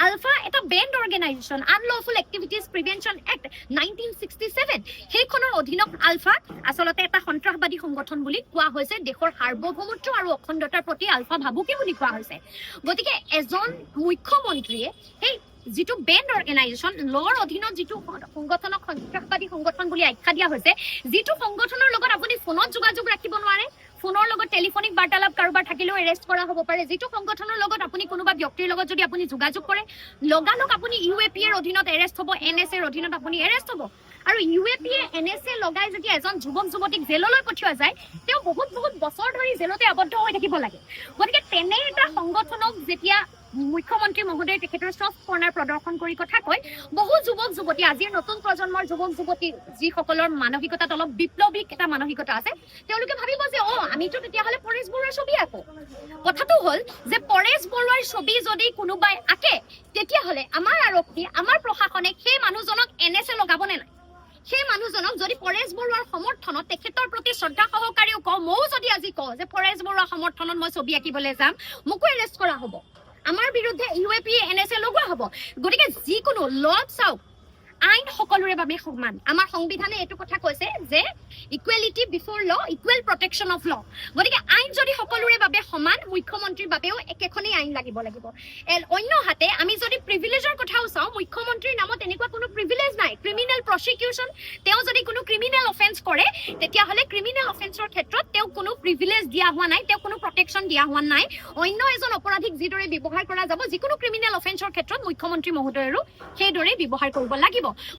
আলফা এটা banned organisation unlawful activities prevention act 1967 সেইখনৰ অধীনত আলফাক আচলতে এটা সন্ত্ৰাসবাদী সংগঠন বুলি কোৱা হৈছে দেশৰ সাৰ্বভৌমত্ব আৰু অখণ্ডতাৰ প্ৰতি আলফা ভাবুকি বুলি কোৱা হৈছে গতিকে এজন মুখ্যমন্ত্ৰীয়ে সেই যিটো বেণ্ড অৰ্গেনাইজেশ্যন লৰ অধীনত যিটো সংগঠনক সন্ত্ৰাসবাদী সংগঠন বুলি আখ্যা দিয়া হৈছে যিটো সংগঠনৰ লগত আপুনি ফোনত যোগাযোগ ৰাখিব নোৱাৰে ফোনৰ লগত টেলিফোনিক বাৰ্তালাপ কাৰোবাৰ থাকিলেও এৰেষ্ট কৰা হ'ব পাৰে যিটো সংগঠনৰ লগত আপুনি কোনোবা ব্যক্তিৰ লগত যদি আপুনি যোগাযোগ কৰে লগালগ আপুনি ইউএপি এৰ অধীনত এৰেষ্ট হ'ব এনএছএ এৰ অধীনত আপুনি এৰেষ্ট হ'ব আৰু ইউএপি এনএছএ লগাই যদি এজন যুৱক যুৱতীক জেললৈ পঠিওৱা যায় তেওঁ বহুত বছৰ ধৰি জেলতে আবদ্ধ হৈ থাকিব লাগে গতিকে তেনে এটা সংগঠনক যেতিয়া মুখ্যমন্ত্ৰী মহোদয়ে তেখেতৰ সফ্ট কৰ্ণাৰ প্ৰদৰ্শন কৰি কথা কয় বহু যুৱক যুৱতী আজিৰ নতুন প্ৰজন্মৰ যুৱক যুৱতী যিসকলৰ মানসিকতাত অলপ বিপ্লৱিক এটা মানসিকতা আছে তেওঁলোকে ভাবিব যে আমিতো তেতিয়াহ'লে পৰেশ বৰুৱাৰ ছবি আঁকো কথাটো হ'ল যে পৰেশ বৰুৱাৰ ছবি যদি কোনোবাই আঁকে তেতিয়াহ'লে আমাৰ আৰক্ষী আমাৰ প্ৰশাসনে সেই মানুহজনক এনএছএ লগাবনে নাই সেই মানুহজনক যদি পৰেশ বৰুৱাৰ সমৰ্থনত তেখেতৰ প্ৰতি শ্ৰদ্ধা সহকাৰেও কওঁ ময়ো যদি আজি কওঁ যে পৰেশ বৰুৱাৰ সমৰ্থনত মই ছবি আঁকিবলৈ যাম মোকো এৰেষ্ট কৰা হ'ব আমাৰ বিৰুদ্ধে ইউএপি এনএছএ লগোৱা হ'ব গতিকে যিকোনো ল চাওক আইন সকলোৰে বাবে সমান আমাৰ সংবিধানে এইটো কথা কৈছে যে ইকুৱেলিটি বিফৰ ল ইকুৱেল প্ৰটেকশ্যন অফ ল গতিকে আইন যদি সকলোৰে বাবে সমান মুখ্যমন্ত্ৰীৰ বাবেও একেখনেই আইন লাগিব অন্যহাতে আমি যদি প্ৰিভিলেজৰ কথাও চাওঁ মুখ্যমন্ত্ৰীৰ নামত এনেকুৱা কোনো প্ৰিভিলেজ নাই ক্ৰিমিনেল প্ৰচিকিউশ্যন তেওঁ যদি কোনো ক্ৰিমিনেল অফেন্স কৰে তেতিয়াহ'লে ক্ৰিমিনেল অফেন্সৰ ক্ষেত্ৰত তেওঁক কোনো প্ৰিভিলেজ দিয়া হোৱা নাই তেওঁক কোনো প্ৰটেকশ্যন দিয়া হোৱা নাই অন্য এজন অপৰাধীক যিদৰে ব্যৱহাৰ কৰা যাব যিকোনো ক্ৰিমিনেল অফেন্সৰ ক্ষেত্ৰত মুখ্যমন্ত্ৰী মহোদয়ৰো সেইদৰে ব্যৱহাৰ কৰিব লাগিব